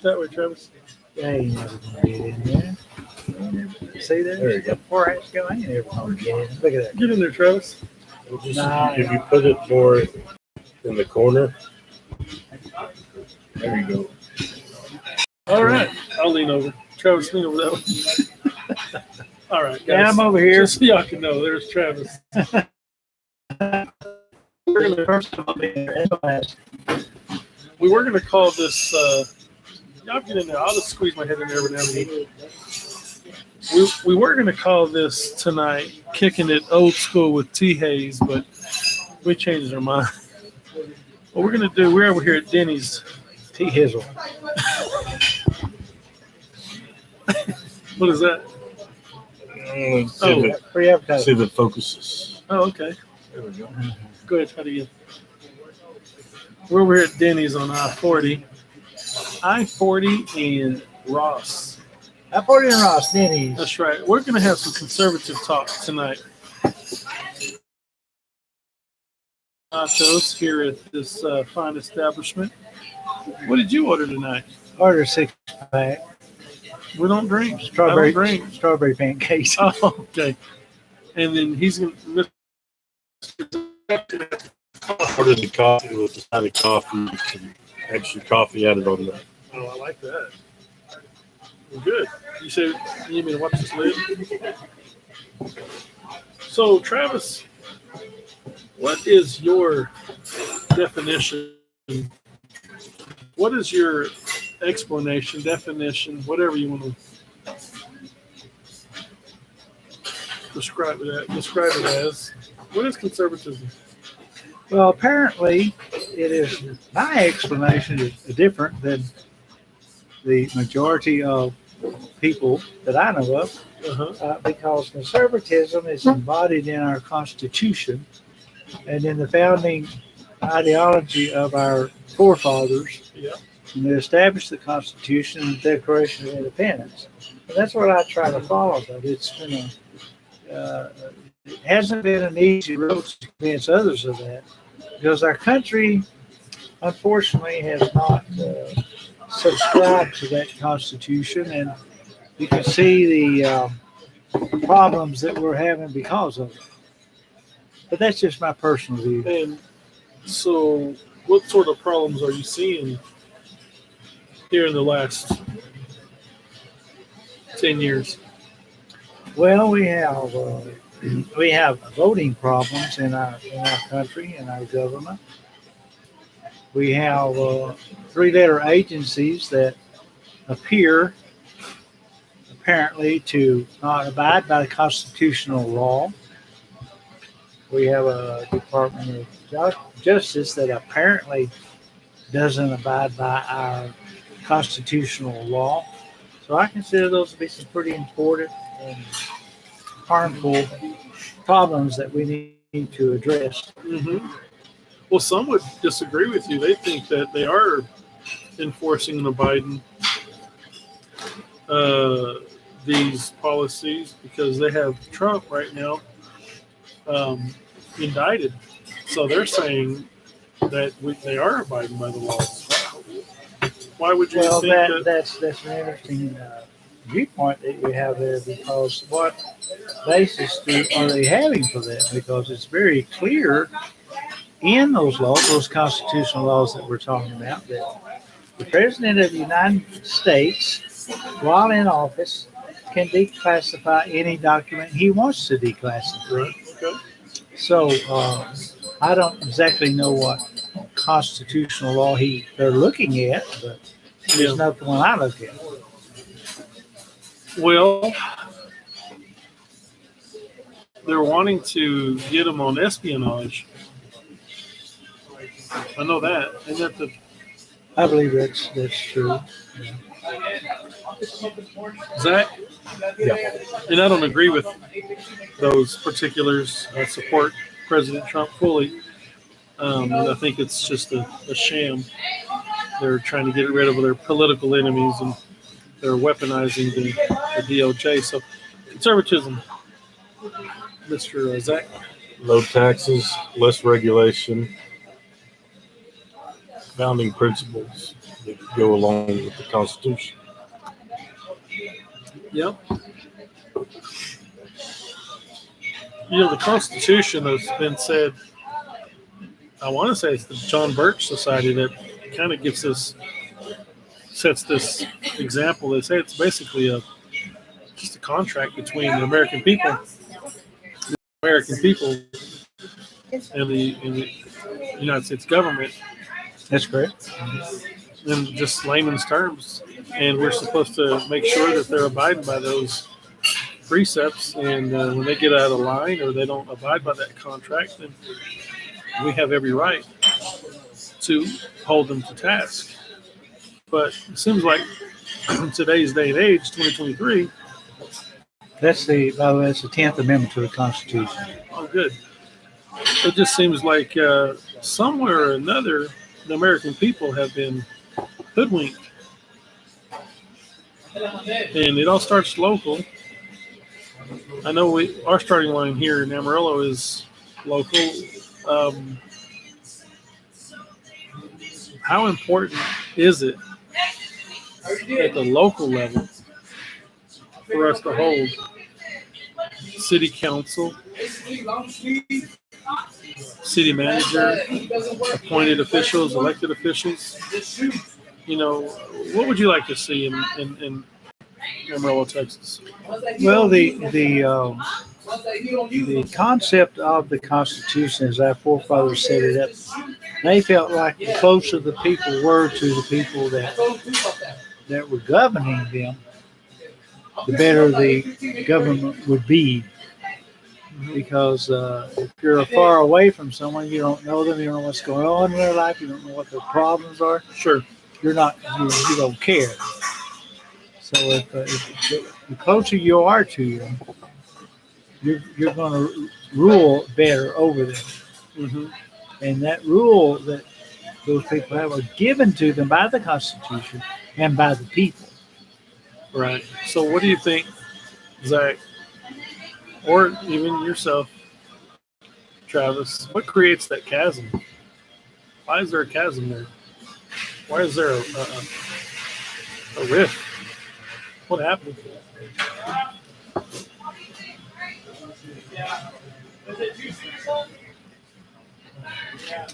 that way, Travis. Yeah, you never gonna get in there. See there? There you go. Before I go, I ain't never gonna get in. Look at that. Get in there, Travis. Just, Nah. if you put it more in the corner, there you go. All right. I'll lean over. Travis, lean over that way. All right, guys. Yeah, I'm over here. Just so y'all can know, there's Travis. We were going to call this, y'all get in there. I'll just squeeze my head in there every now and again. We were going to call this tonight, Kicking It Old School with T. Hayes, but we changed our mind. What we're going to do, we're over here at Denny's. T. Hizzle. What is that? Free advertising. See if it focuses. Oh, okay. There we go. Go ahead, try it again. We're over here at Denny's on I-40. I-40 and Ross. I-40 and Ross, Denny's. That's right. We're going to have some conservative talk tonight. Nachos here at this fine establishment. What did you order tonight? Order 6-pack. We don't drink. Strawberry, I don't drink. strawberry pancakes. Oh, okay. And then he's going to... Ordered the coffee with the side of coffee and extra coffee added on that. Oh, I like that. Well, good. You say you need me to watch this lid? So, Travis, what is your definition? What is your explanation, definition, whatever you want to describe it as? What is conservatism? Well, apparently, it is. My explanation is different than the majority of people that I know of, because conservatism is embodied in our Constitution and in the founding ideology of our forefathers. Yeah. And they established the Constitution and the Declaration of Independence. And that's what I try to follow, but it's been it hasn't been an easy road to convince others of that, because our country, unfortunately, has not subscribed to that Constitution, and you can see the problems that we're having because of it. But that's just my personal view. And so, what sort of problems are you seeing here in the last 10 years? Well, we have voting problems in our country, in our government. We have 3-letter agencies that appear apparently to not abide by the constitutional law. We have a Department of Justice that apparently doesn't abide by our constitutional law. So I consider those to be some pretty important and harmful problems that we need to address. Mm-hmm. Well, some would disagree with you. They think that they are enforcing and abiding these policies because they have Trump right now indicted. So they're saying that they are abiding by the laws. Why would you think that? That's an interesting viewpoint that you have there, because what basis are they having for that? Because it's very clear in those laws, those constitutional laws that we're talking about, that the President of the United States, while in office, can declassify any document he wants to declassify. Right. Okay. So I don't exactly know what constitutional law they're looking at, but it's not the one I look at. Well, they're wanting to get him on espionage. I know that. Isn't that I believe that's true. Zach? Yeah. And I don't agree with those particulars. I support President Trump fully. And I think it's just a sham. They're trying to get rid of their political enemies, and they're weaponizing the DOJ. So conservatism, Mr. Zach. Low taxes, less regulation, founding principles. that go along with the Constitution. Yep. The Constitution has been said, I want to say it's the John Birch Society that kind of sets this example. They say it's basically just a contract between the American people and the United States government. That's correct. In just layman's terms. And we're supposed to make sure that they're abiding by those precepts. And when they get out of line or they don't abide by that contract, then we have every right to hold them to task. But it seems like in today's day and age, 2023. That's the 10th Amendment to the Constitution. Oh, good. It just seems like somewhere or another, the American people have been hoodwinked. And it all starts local. I know our starting line here in Amarillo is local. How important is it at the local level for us to hold city council, city manager, appointed officials, elected officials? What would you like to see in Amarillo, Texas? Well, the concept of the Constitution, as our forefathers set it up, they felt like the closer the people were to the people that were governing them, the better the government would be. Because if you're far away from someone, you don't know them, you don't know what's going on in their life, you don't know what their problems are. Sure. You don't care. So if the closer you are to them, you're going to rule better over them. Mm-hmm. And that rule that those people have are given to them by the Constitution and by the people. Right. So what do you think, Zach, or even yourself, Travis, what creates that chasm? Why is there a chasm there? Why is there a rift? What happened?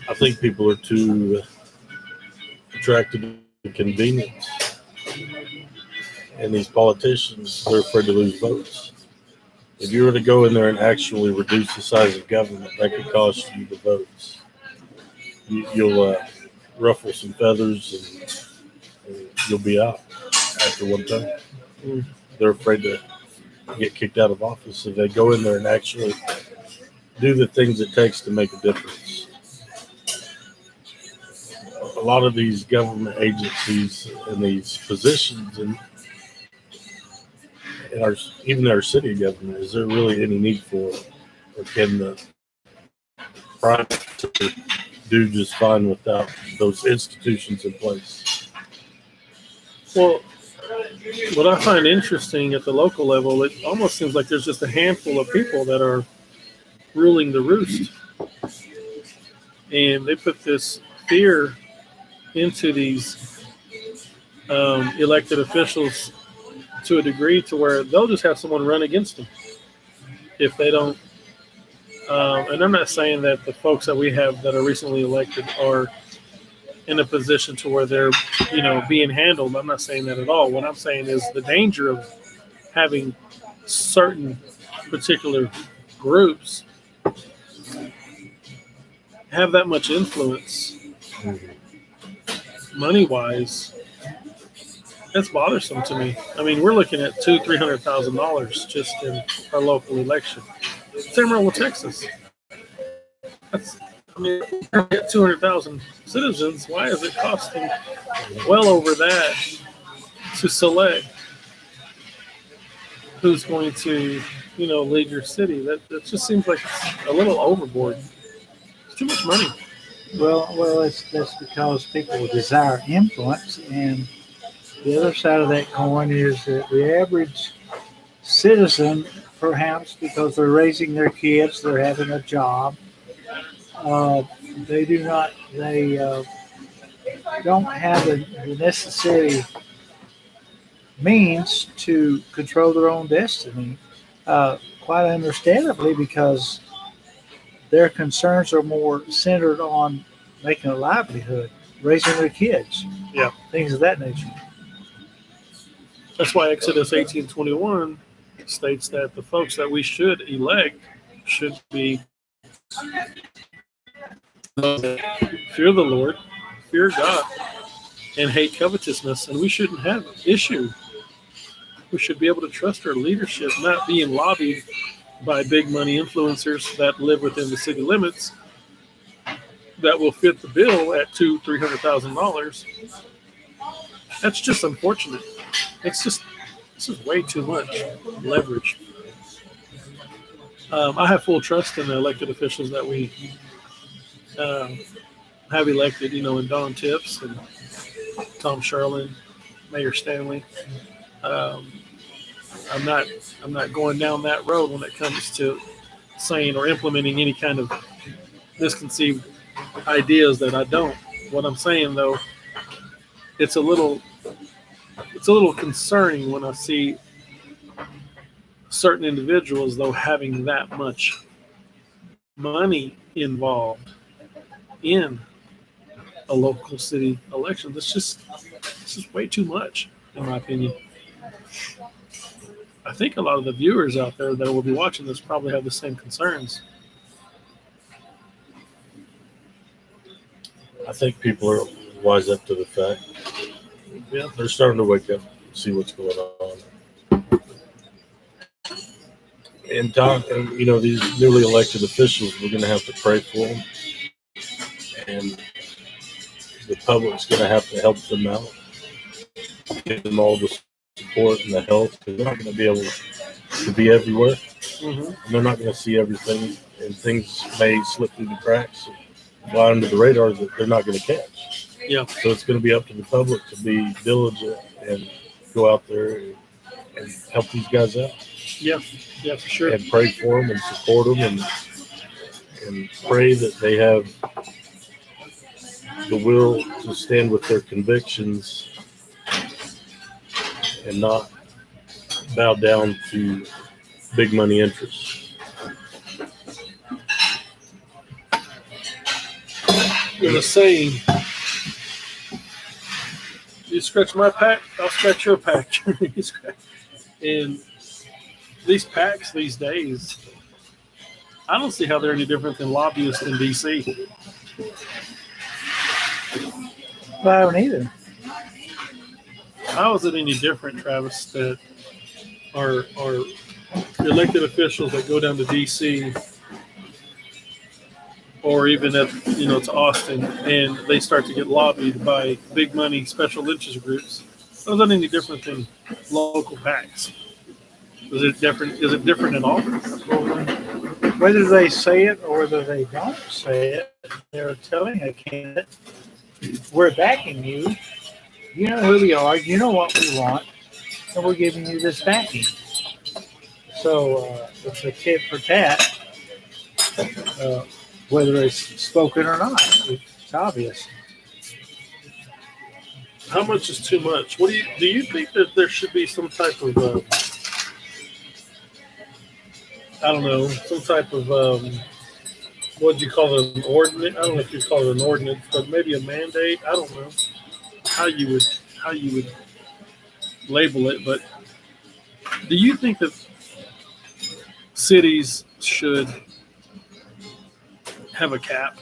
I think people are too attracted to convenience. And these politicians, they're afraid to lose votes. If you were to go in there and actually reduce the size of government, that could cost you the votes. You'll ruffle some feathers and you'll be out after one term. They're afraid to get kicked out of office. If they go in there and actually do the things it takes to make a difference. A lot of these government agencies and these positions and even our city government, is there really any need for it? Or can the private sector do just fine without those institutions in place? Well, what I find interesting at the local level, it almost seems like there's just a handful of people that are ruling the roost. And they put this fear into these elected officials to a degree to where they'll just have someone run against them if they don't. And I'm not saying that the folks that we have that are recently elected are in a position to where they're, being handled. I'm not saying that at all. What I'm saying is the danger of having certain particular groups have that much influence, money-wise. That's bothersome to me. I mean, we're looking at $200,000-$300,000 just in our local election. It's Amarillo, Texas. We have 200,000 citizens. Why is it costing well over that to select who's going to, lead your city? That just seems like it's a little overboard. It's too much money. Well, that's because people desire influence, and the other side of that coin is that the average citizen, perhaps because they're raising their kids, they're having a job, they don't have the necessary means to control their own destiny, quite understandably, because their concerns are more centered on making a livelihood, raising their kids, Yeah. things of that nature. That's why Exodus 18:21 states that the folks that we should elect should be those that fear the Lord, fear God, and hate covetousness. And we shouldn't have an issue. We should be able to trust our leadership, not being lobbied by big money influencers that live within the city limits that will fit the bill at $200,000-$300,000. That's just unfortunate. This is way too much leverage. I have full trust in the elected officials that we have elected. In Don Tips and Tom Sherlin, Mayor Stanley. Um, I'm not going down that road when it comes to saying or implementing any kind of misconceived ideas that I don't. What I'm saying though, it's a little concerning when I see certain individuals though having that much money involved in a local city election. This is way too much, in my opinion. I think a lot of the viewers out there that will be watching this probably have the same concerns. I think people are wise up to the fact. Yeah. They're starting to wake up and see what's going on. And these newly elected officials, we're going to have to pray for them. And the public's going to have to help them out, give them all the support and the help, because they're not going to be able to be everywhere. Mm-hmm. And they're not going to see everything, and things may slip through the cracks and fly under the radar that they're not going to catch. Yeah. So it's going to be up to the public to be diligent and go out there and help these guys out. Yeah, for sure. And pray for them and support them and pray that they have the will to stand with their convictions and not bow down to big money interests. There's a saying, you scratch my pack, I'll scratch your pack. And these packs these days, I don't see how they're any different than lobbyists in D.C. But I don't either. How is it any different, Travis, that our elected officials that go down to D.C. or even to Austin, and they start to get lobbied by big money special interest groups? How is that any different than local PACs? Is it different at all? Whether they say it or whether they don't say it, they're telling a candidate, we're backing you. You know who we are. You know what we want. And we're giving you this backing. So it's a tit for tat, whether it's spoken or not. It's obvious. How much is too much? Do you think that there should be some type of I don't know, some type of what do you call it, an ordinance? I don't know if you call it an ordinance, but maybe a mandate. I don't know how you would label it, but do you think that cities should have a cap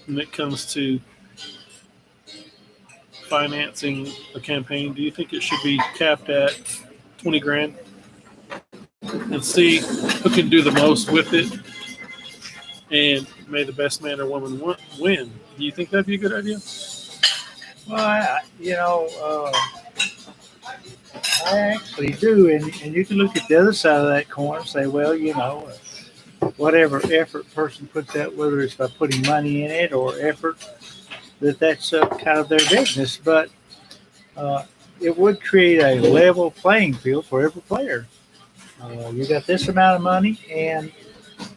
when it comes to financing a campaign? Do you think it should be capped at 20 grand and see who can do the most with it, and may the best man or woman win? Do you think that'd be a good idea? Well, I actually do, and you can look at the other side of that coin and say, well, whatever effort person puts out, whether it's by putting money in it or effort, that's kind of their business. But it would create a level playing field for every player. You got this amount of money and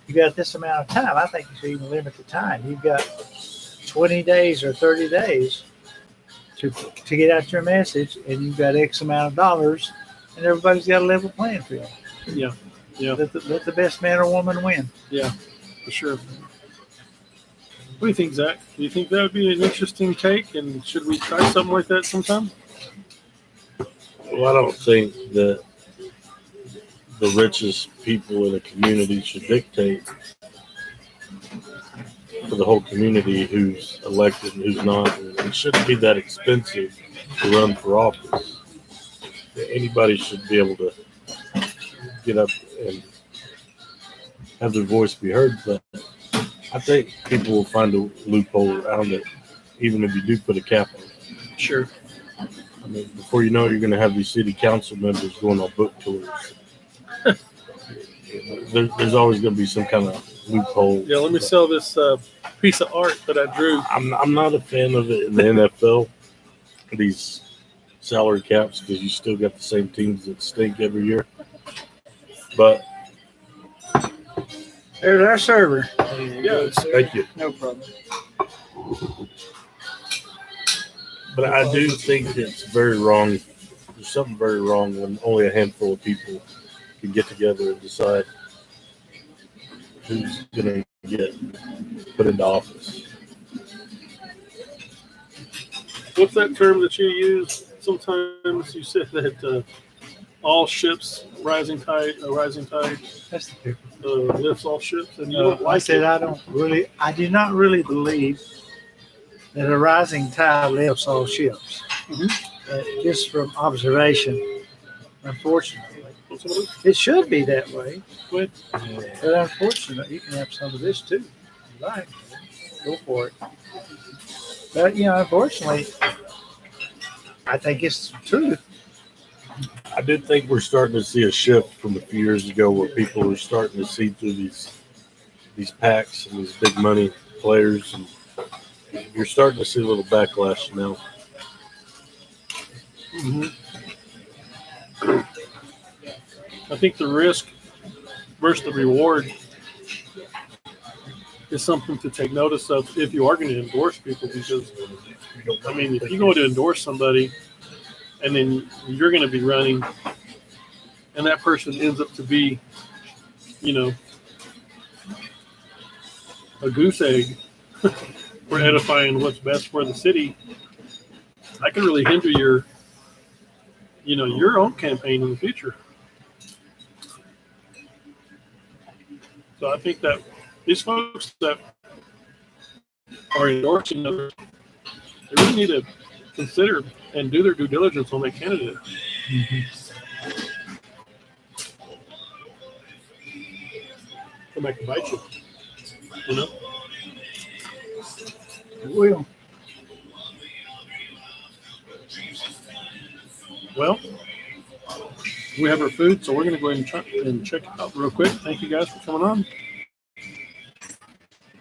you got this amount of time. I think you should even limit the time. You've got 20 days or 30 days to get out your message, and you've got X amount of dollars, and everybody's got a level playing field. Yeah. Yeah. Let the best man or woman win. Yeah, for sure. What do you think, Zach? Do you think that would be an interesting take? And should we try something like that sometime? Well, I don't think that the richest people in a community should dictate for the whole community who's elected and who's not. And it shouldn't be that expensive to run for office. Anybody should be able to get up and have their voice be heard, but I think people will find a loophole around it, even if you do put a cap on it. Sure. I mean, before you know it, you're going to have these city council members going on book tours. There's always going to be some kind of loophole. Yeah, let me sell this piece of art that I drew. I'm not a fan of it in the NFL, these salary caps, because you still got the same teams that stink every year. But There's our server. Yeah, thank you. No problem. But I do think it's very wrong. There's something very wrong when only a handful of people can get together and decide who's going to get put into office. What's that term that you use? Sometimes you said that all ships, rising tide That's the picture. lifts all ships, and you don't I like said it. I do not really believe that a rising tide lifts all ships. Just from observation, unfortunately, it should be that way. Go ahead. But unfortunately, you can have some of this too. If you like, go for it. But unfortunately, I think it's the truth. I do think we're starting to see a shift from a few years ago where people are starting to see through these PACs and these big money players, and you're starting to see a little backlash now. I think the risk versus the reward is something to take notice of if you are going to endorse people, because I mean, if you go to endorse somebody and then you're going to be running and that person ends up to be, a goose egg for edifying what's best for the city, that can really hinder your own campaign in the future. So I think that these folks that are endorsing others, they really need to consider and do their due diligence on that candidate. Come back and bite you. It will. Well, we have our food, so we're going to go ahead and check it out real quick. Thank you guys for coming on.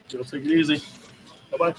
Y'all take it easy. Bye-bye.